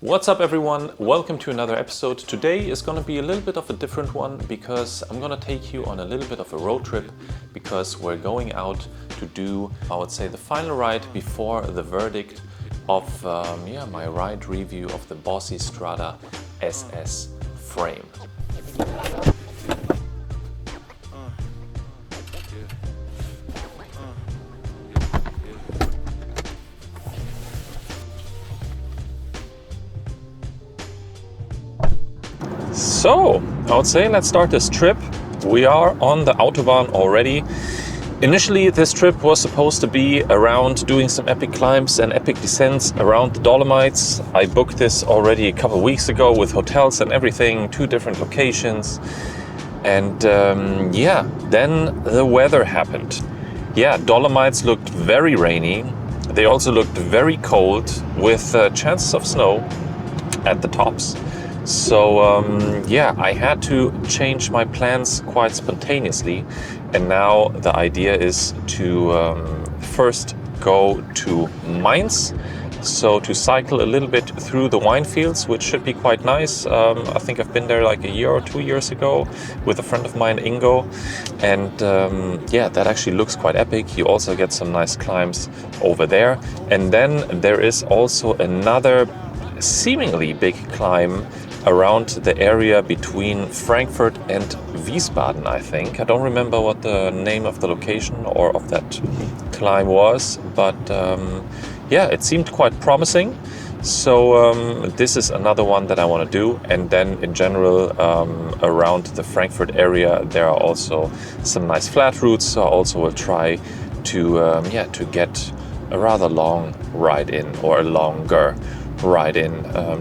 What's up everyone, welcome to another episode. Today is going to be a little bit of a different one because I'm going to take you on a little bit of a road trip because we're going out to do, I would say, the final ride before the verdict of my ride review of the Bossi Strada SS frame. So, I would say let's start this trip. We are on the Autobahn already. Initially, this trip was supposed to be around doing some epic climbs and epic descents around the Dolomites. I booked this already a couple of weeks ago with hotels and everything, 2 different locations. And then the weather happened. Yeah, Dolomites looked very rainy. They also looked very cold with chances of snow at the tops. So I had to change my plans quite spontaneously, and now the idea is to first go to Mainz, so to cycle a little bit through the wine fields, which should be quite nice. I think I've been there like a year or 2 years ago with a friend of mine, Ingo, and that actually looks quite epic. You also get some nice climbs over there, and then there is also another seemingly big climb around the area between Frankfurt and Wiesbaden, I think. I don't remember what the name of the location or of that climb was, but it seemed quite promising. So this is another one that I want to do. And then in general, around the Frankfurt area, there are also some nice flat routes. So I also will try to get a rather long ride in, or a longer ride in,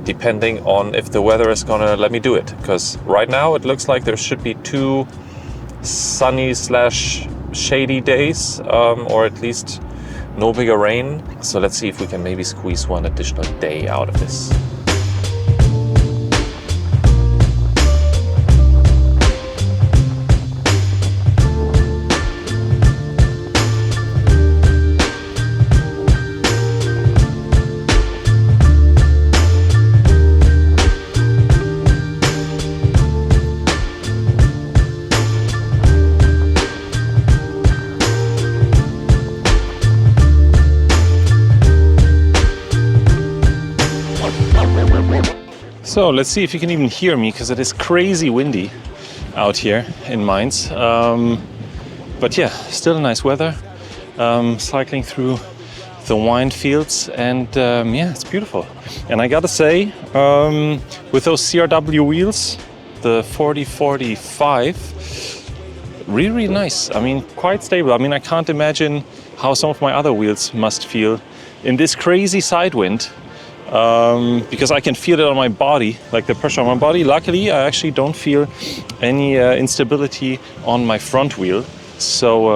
depending on if the weather is gonna let me do it, because right now it looks like there should be 2 sunny / shady days, or at least no bigger rain. So let's see if we can maybe squeeze one additional day out of this. So let's see if you can even hear me, because it is crazy windy out here in Mainz. But yeah, still nice weather. Cycling through the wine fields, and it's beautiful. And I gotta say, with those CRW wheels, the 4045, really nice. I mean, quite stable. I mean, I can't imagine how some of my other wheels must feel in this crazy side wind. Because I can feel it on my body, like the pressure on my body. Luckily, I actually don't feel any instability on my front wheel. So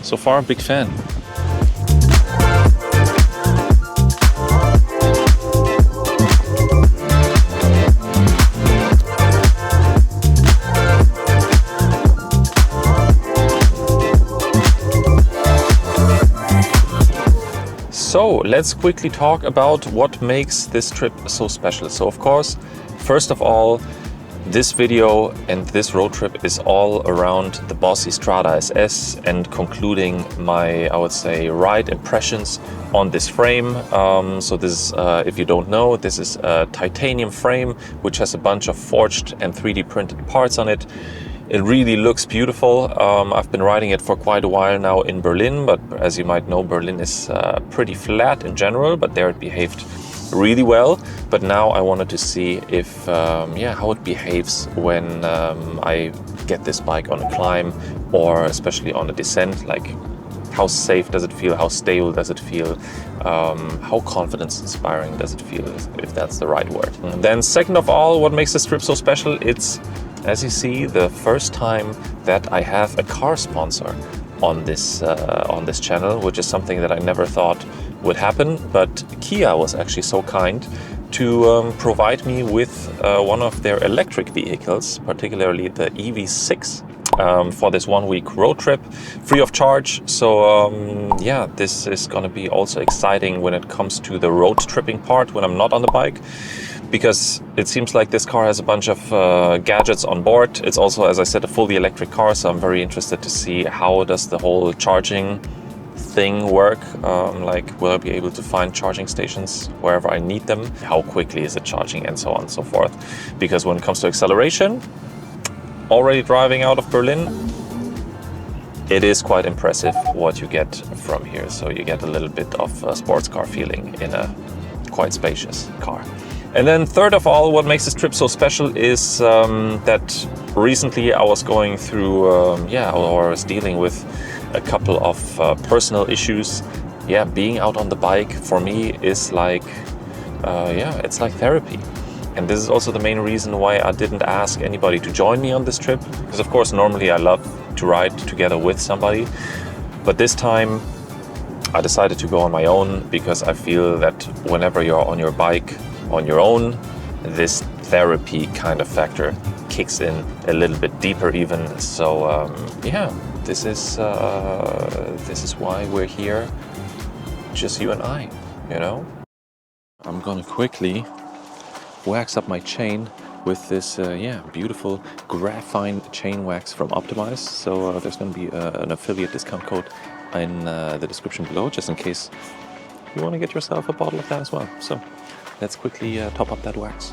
so far, a big fan. So let's quickly talk about what makes this trip so special. So of course, first of all, this video and this road trip is all around the Bossi Strada SS and concluding my, I would say, ride impressions on this frame. So this is, if you don't know, this is a titanium frame which has a bunch of forged and 3D printed parts on it. It really looks beautiful. I've been riding it for quite a while now in Berlin, but as you might know, Berlin is pretty flat in general, but there it behaved really well. But now I wanted to see if, how it behaves when I get this bike on a climb, or especially on a descent. Like, how safe does it feel? How stable does it feel? How confidence-inspiring does it feel, if that's the right word? And then second of all, what makes this trip so special? It's, as you see, the first time that I have a car sponsor on this channel, which is something that I never thought would happen. But Kia was actually so kind to provide me with one of their electric vehicles, particularly the EV6. for this 1 week road trip, free of charge. So yeah, this is going to be also exciting when it comes to the road tripping part when I'm not on the bike, because it seems like this car has a bunch of gadgets on board. It's also, as I said, a fully electric car, so I'm very interested to see how does the whole charging thing work. Like, will I be able to find charging stations wherever I need them? How quickly is it charging, and so on and so forth. Because when it comes to acceleration, already driving out of Berlin, it is quite impressive what you get from here. So you get a little bit of a sports car feeling in a quite spacious car. And then third of all, what makes this trip so special is that recently I was going through, or I was dealing with a couple of personal issues. Yeah, being out on the bike for me is like, it's like therapy. And this is also the main reason why I didn't ask anybody to join me on this trip. Because of course, normally I love to ride together with somebody. But this time I decided to go on my own, because I feel that whenever you're on your bike on your own, this therapy kind of factor kicks in a little bit deeper even. So this is why we're here, just you and I, you know. I'm gonna quickly wax up my chain with this beautiful graphite chain wax from Optimize. So there's gonna be an affiliate discount code in the description below, just in case you want to get yourself a bottle of that as well. So let's quickly top up that wax.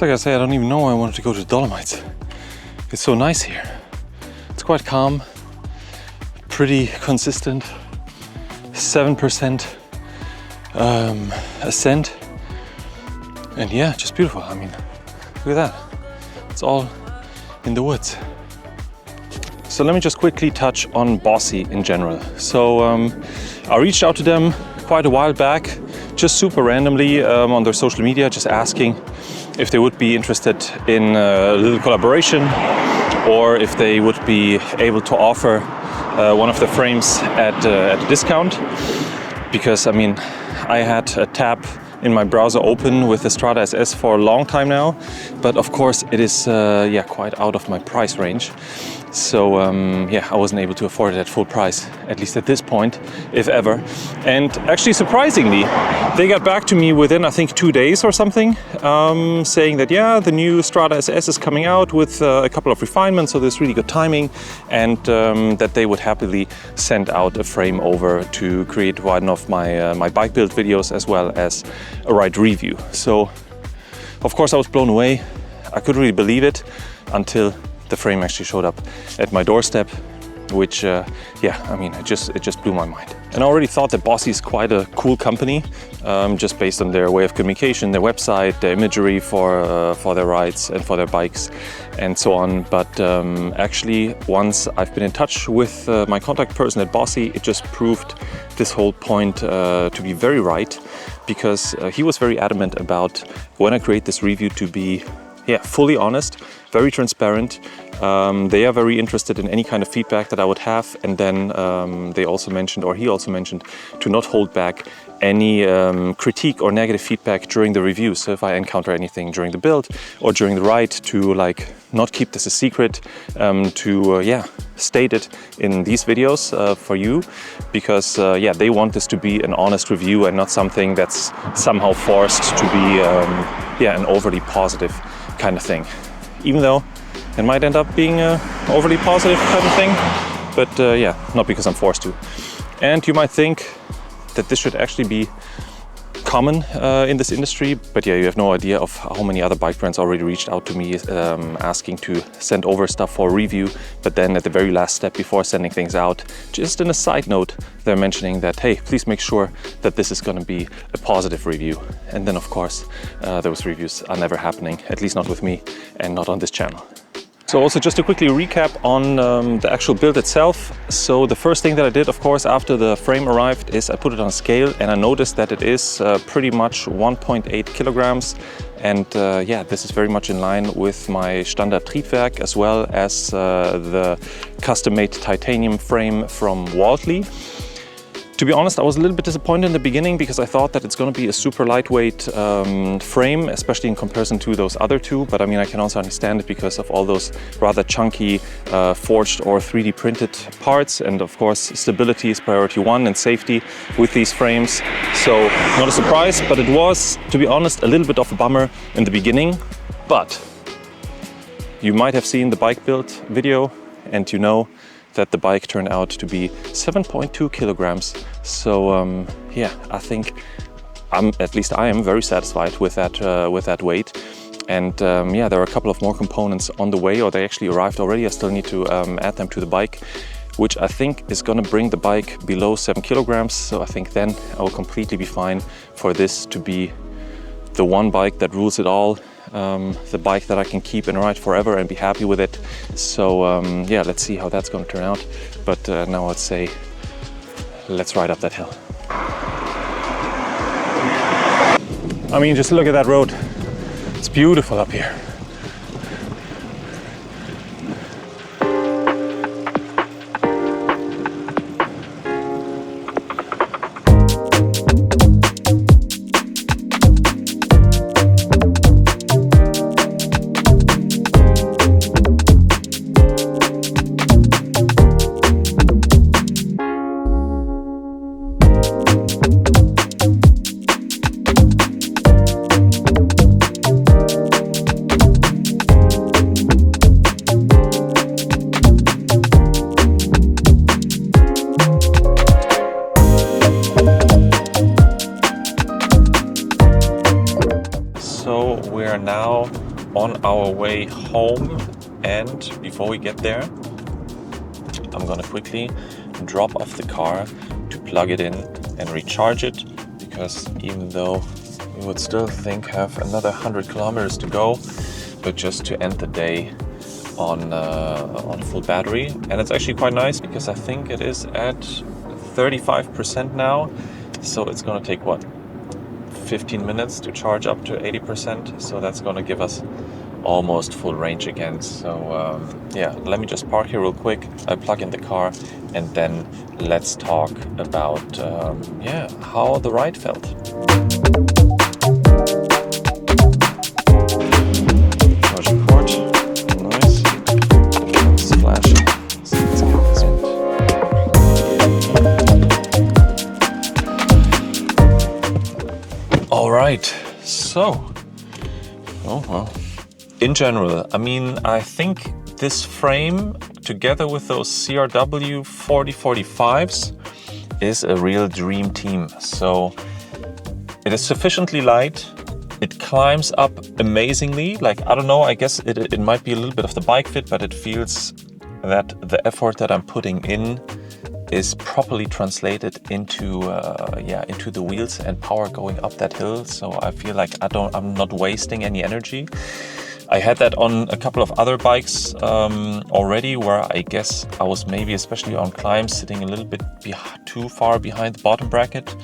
Like I say, I don't even know why I wanted to go to the Dolomites. It's so nice here. It's quite calm, pretty consistent, 7% ascent, and yeah, just beautiful. I mean, look at that. It's all in the woods. So let me just quickly touch on Bossi in general. So I reached out to them quite a while back, just super randomly on their social media, just asking if they would be interested in a little collaboration, or if they would be able to offer one of the frames at a discount. Because I mean, I had a tab in my browser open with the Strada SS for a long time now, but of course it is quite out of my price range. So I wasn't able to afford it at full price, at least at this point, if ever. And actually, surprisingly, they got back to me within, I think, 2 days or something, saying that the new Strada SS is coming out with a couple of refinements, so there's really good timing, and that they would happily send out a frame over to create one of my bike build videos, as well as a ride review. So of course I was blown away. I couldn't really believe it until the frame actually showed up at my doorstep, which I mean, it just blew my mind. And I already thought that Bossi is quite a cool company, just based on their way of communication, their website, their imagery for their rides and for their bikes and so on. But actually, once I've been in touch with my contact person at Bossi, it just proved this whole point to be very right, because he was very adamant about, when I create this review, to be fully honest, very transparent. They are very interested in any kind of feedback that I would have, and then he also mentioned to not hold back any critique or negative feedback during the review. So if I encounter anything during the build or during the ride, to like not keep this a secret, to state it in these videos for you, because they want this to be an honest review and not something that's somehow forced to be an overly positive kind of thing. Even though it might end up being an overly positive kind of thing, but not because I'm forced to. And you might think that this should actually be common in this industry, but you have no idea of how many other bike brands already reached out to me asking to send over stuff for review, but then at the very last step before sending things out, just in a side note, they're mentioning that, hey, please make sure that this is going to be a positive review. And then of course those reviews are never happening, at least not with me and not on this channel. So also just to quickly recap on the actual build itself. So the first thing that I did, of course, after the frame arrived is I put it on a scale, and I noticed that it is pretty much 1.8 kilograms. And this is very much in line with my Standard Triebwerk, as well as the custom-made titanium frame from Waldley. To be honest, I was a little bit disappointed in the beginning because I thought that it's going to be a super lightweight frame, especially in comparison to those other two. But I mean, I can also understand it because of all those rather chunky forged or 3D printed parts. And of course, stability is priority one, and safety with these frames. So not a surprise, but it was, to be honest, a little bit of a bummer in the beginning. But you might have seen the bike build video, and you know that the bike turned out to be 7.2 kilograms. So I think at least I am very satisfied with that weight. And there are a couple of more components on the way, or they actually arrived already. I still need to add them to the bike, which I think is going to bring the bike below 7 kilograms. So I think then I will completely be fine for this to be the one bike that rules it all. The bike that I can keep and ride forever and be happy with it. So let's see how that's going to turn out. But now I'd say let's ride up that hill. I mean, just look at that road. It's beautiful up here. We're now on our way home, and before we get there, I'm gonna quickly drop off the car to plug it in and recharge it, because even though we would still think have another 100 kilometers to go, but just to end the day on full battery. And it's actually quite nice because I think it is at 35% now, so it's gonna take 15 minutes to charge up to 80%, so that's going to give us almost full range again. So let me just park here real quick, I plug in the car, and then let's talk about how the ride felt. Charging port, nice. It's flashing. So let's get this in. All right, so, in general, I mean, I think this frame, together with those CRW 4045s, is a real dream team. So it is sufficiently light, it climbs up amazingly. Like, I don't know, I guess it might be a little bit of the bike fit, but it feels that the effort that I'm putting in is properly translated into the wheels and power going up that hill. So I feel like I'm not wasting any energy. I had that on a couple of other bikes already, where I guess I was maybe, especially on climbs, sitting a little bit too far behind the bottom bracket,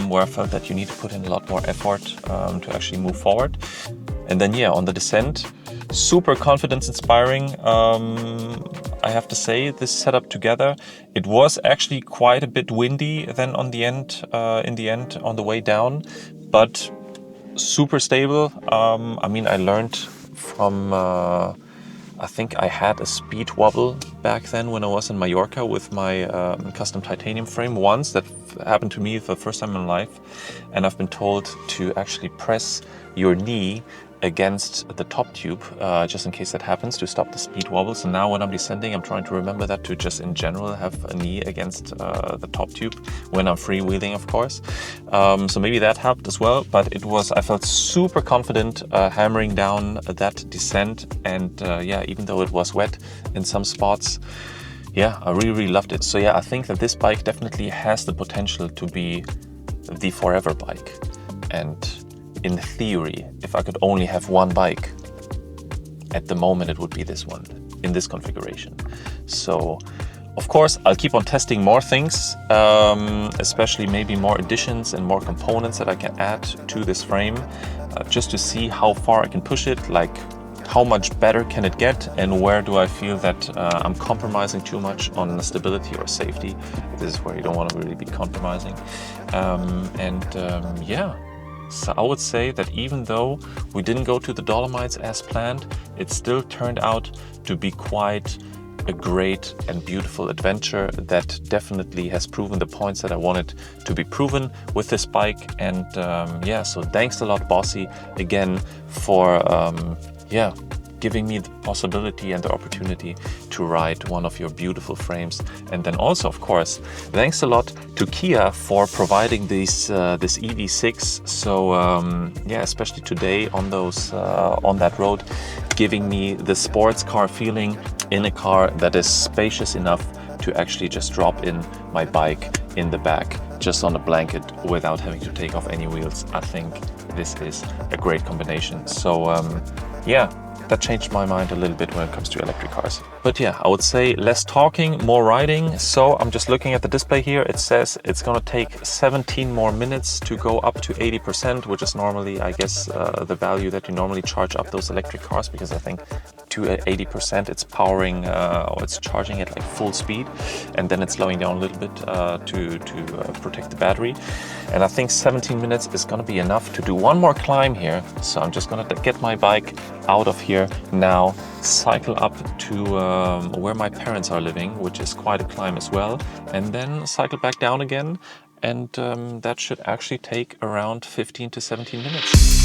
where I felt that you need to put in a lot more effort to actually move forward. And then on the descent, super confidence inspiring. I have to say, this setup together. It was actually quite a bit windy then on the end, in the end on the way down, but super stable. I mean, I learned from, I think I had a speed wobble back then when I was in Mallorca with my custom titanium frame once. That happened to me for the first time in life. And I've been told to actually press your knee against the top tube, just in case that happens, to stop the speed wobble. So now when I'm descending, I'm trying to remember that, to just in general have a knee against the top tube when I'm freewheeling, of course. So maybe that helped as well, but I felt super confident hammering down that descent. And yeah, even though it was wet in some spots, yeah, I really loved it. So yeah, I think that this bike definitely has the potential to be the forever bike. And in theory, if I could only have one bike, at the moment it would be this one, in this configuration. So, of course, I'll keep on testing more things, especially maybe more additions and more components that I can add to this frame, just to see how far I can push it, like how much better can it get, and where do I feel that I'm compromising too much on stability or safety. This is where you don't want to really be compromising. Yeah. So I would say that even though we didn't go to the Dolomites as planned, it still turned out to be quite a great and beautiful adventure that definitely has proven the points that I wanted to be proven with this bike. And yeah, so thanks a lot, Bossi, again for giving me the possibility and the opportunity to ride one of your beautiful frames. And then also, of course, thanks a lot to Kia for providing this EV6. So yeah, especially today on that road, giving me the sports car feeling in a car that is spacious enough to actually just drop in my bike in the back, just on a blanket, without having to take off any wheels. I think this is a great combination. So yeah, that changed my mind a little bit when it comes to electric cars. But yeah, I would say less talking, more riding. So I'm just looking at the display here. It says it's gonna take 17 more minutes to go up to 80%, which is normally, I guess, the value that you normally charge up those electric cars, because I think to 80% it's powering or it's charging at like full speed, and then it's slowing down a little bit to protect the battery. And I think 17 minutes is gonna be enough to do one more climb here. So I'm just gonna get my bike out of here now, cycle up to where my parents are living, which is quite a climb as well, and then cycle back down again. And that should actually take around 15 to 17 minutes.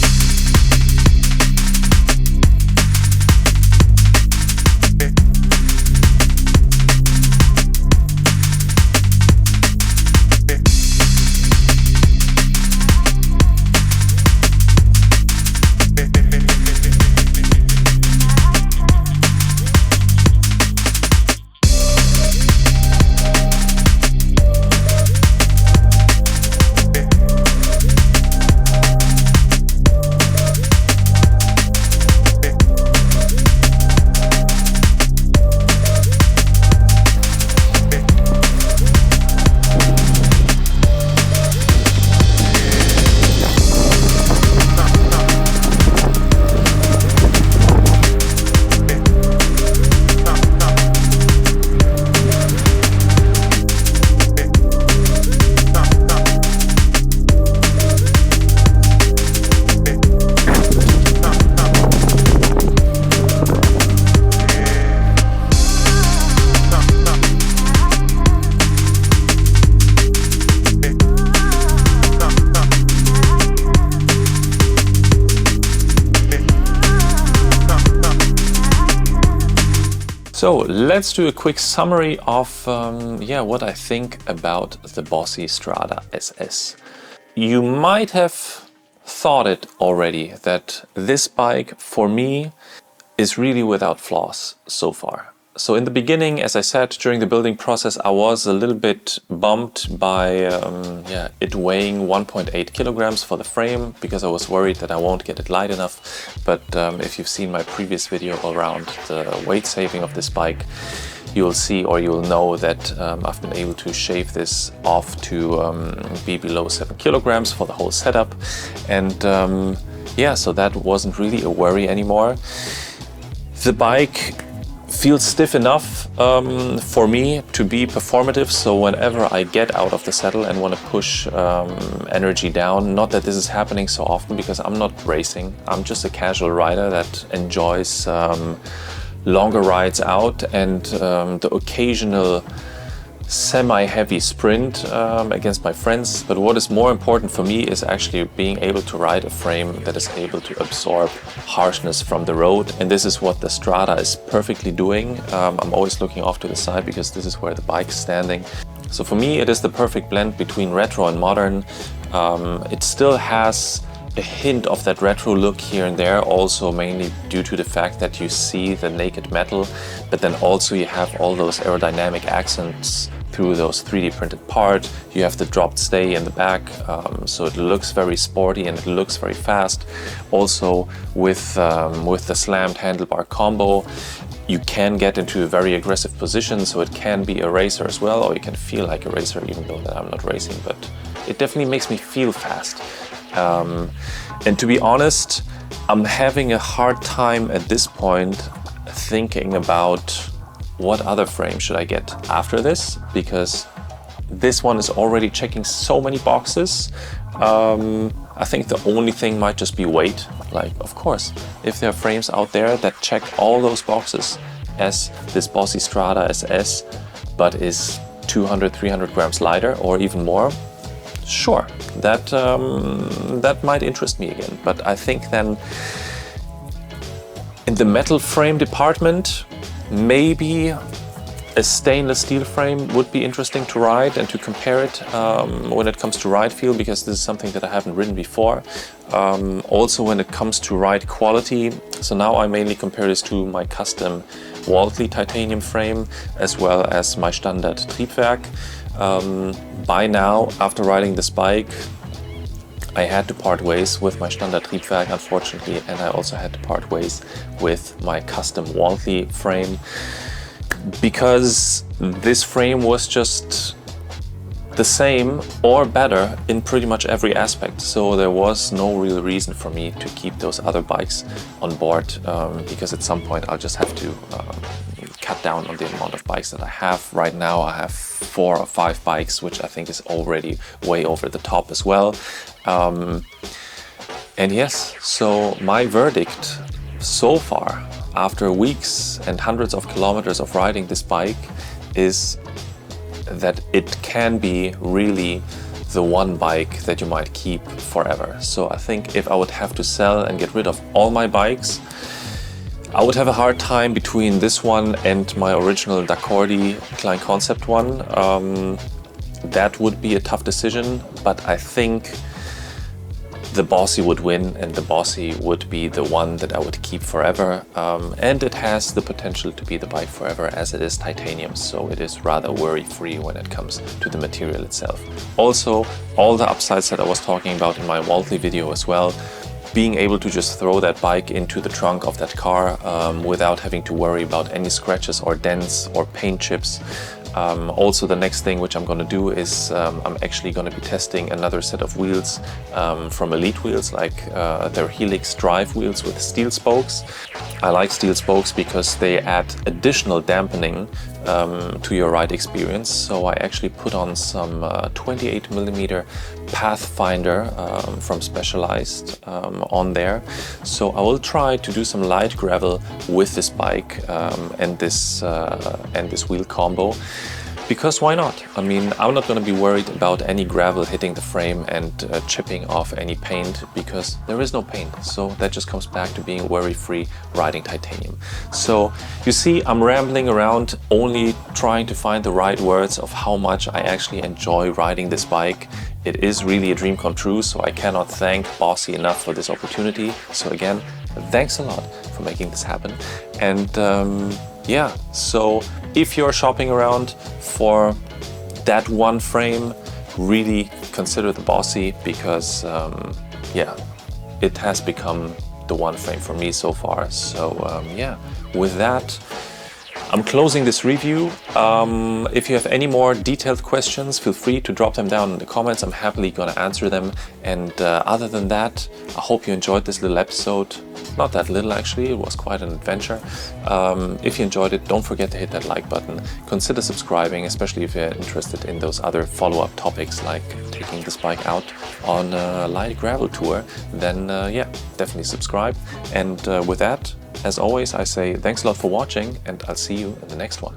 So let's do a quick summary of what I think about the Bossi Strada SS. You might have thought it already that this bike for me is really without flaws so far. So in the beginning, as I said, during the building process, I was a little bit bummed by it weighing 1.8 kilograms for the frame, because I was worried that I won't get it light enough. But if you've seen my previous video around the weight saving of this bike, you'll see, or you'll know, that I've been able to shave this off to be below 7 kilograms for the whole setup. And so that wasn't really a worry anymore. The bike feels stiff enough for me to be performative. So whenever I get out of the saddle and want to push energy down, not that this is happening so often because I'm not racing, I'm just a casual rider that enjoys longer rides out and the occasional semi-heavy sprint against my friends. But what is more important for me is actually being able to ride a frame that is able to absorb harshness from the road, and this is what the Strada is perfectly doing. I'm always looking off to the side because this is where the bike's standing. So for me it is the perfect blend between retro and modern. It still has a hint of that retro look here and there, also mainly due to the fact that you see the naked metal, but then also you have all those aerodynamic accents through those 3D printed parts. You have the dropped stay in the back, so it looks very sporty and it looks very fast. Also with the slammed handlebar combo, you can get into a very aggressive position, so it can be a racer as well, or you can feel like a racer even though that I'm not racing, but it definitely makes me feel fast. And to be honest, I'm having a hard time at this point thinking about what other frame should I get after this, because this one is already checking so many boxes. I think the only thing might just be weight. Like, of course, if there are frames out there that check all those boxes as this Bossi Strada SS, but is 200-300 grams lighter or even more, sure, that might interest me again. But I think then in the metal frame department, maybe a stainless steel frame would be interesting to ride and to compare it when it comes to ride feel, because this is something that I haven't ridden before. Also when it comes to ride quality, so now I mainly compare this to my custom Walthley titanium frame as well as my Standard Triebwerk. By now, after riding this bike, I had to part ways with my Standard Triebwerk, unfortunately, and I also had to part ways with my custom Walthley frame, because this frame was just the same or better in pretty much every aspect. So there was no real reason for me to keep those other bikes on board, because at some point I'll just have to cut down on the amount of bikes that I have. Right now I have 4 or 5 bikes, which I think is already way over the top as well. And yes, so my verdict so far, after weeks and hundreds of kilometers of riding this bike, is that it can be really the one bike that you might keep forever. So I think if I would have to sell and get rid of all my bikes, I would have a hard time between this one and my original Dacordi Klein Concept one. That would be a tough decision, but I think the Bossi would win, and the Bossi would be the one that I would keep forever. And it has the potential to be the bike forever, as it is titanium, so it is rather worry-free when it comes to the material itself. Also, all the upsides that I was talking about in my Walthley video as well, being able to just throw that bike into the trunk of that car without having to worry about any scratches or dents or paint chips. Also, the next thing which I'm going to do is I'm actually going to be testing another set of wheels from Elite Wheels, like their Helix drive wheels with steel spokes. I like steel spokes because they add additional dampening to your ride experience. So I actually put on some 28mm Pathfinder from Specialized on there. So I will try to do some light gravel with this bike and this wheel combo. Because why not? I mean, I'm not going to be worried about any gravel hitting the frame and chipping off any paint, because there is no paint. So that just comes back to being worry-free riding titanium. So you see, I'm rambling around, only trying to find the right words of how much I actually enjoy riding this bike. It is really a dream come true, so I cannot thank Bossi enough for this opportunity. So again, thanks a lot for making this happen. And yeah, so if you're shopping around for that one frame, really consider the Bossi, because yeah, it has become the one frame for me so far. So yeah, with that, I'm closing this review. If you have any more detailed questions, feel free to drop them down in the comments. I'm happily gonna answer them. And other than that, I hope you enjoyed this little episode. Not that little actually, it was quite an adventure. If you enjoyed it, don't forget to hit that like button. Consider subscribing, especially if you're interested in those other follow-up topics like taking this bike out on a light gravel tour. Then yeah, definitely subscribe. And with that, as always, I say thanks a lot for watching, and I'll see you in the next one.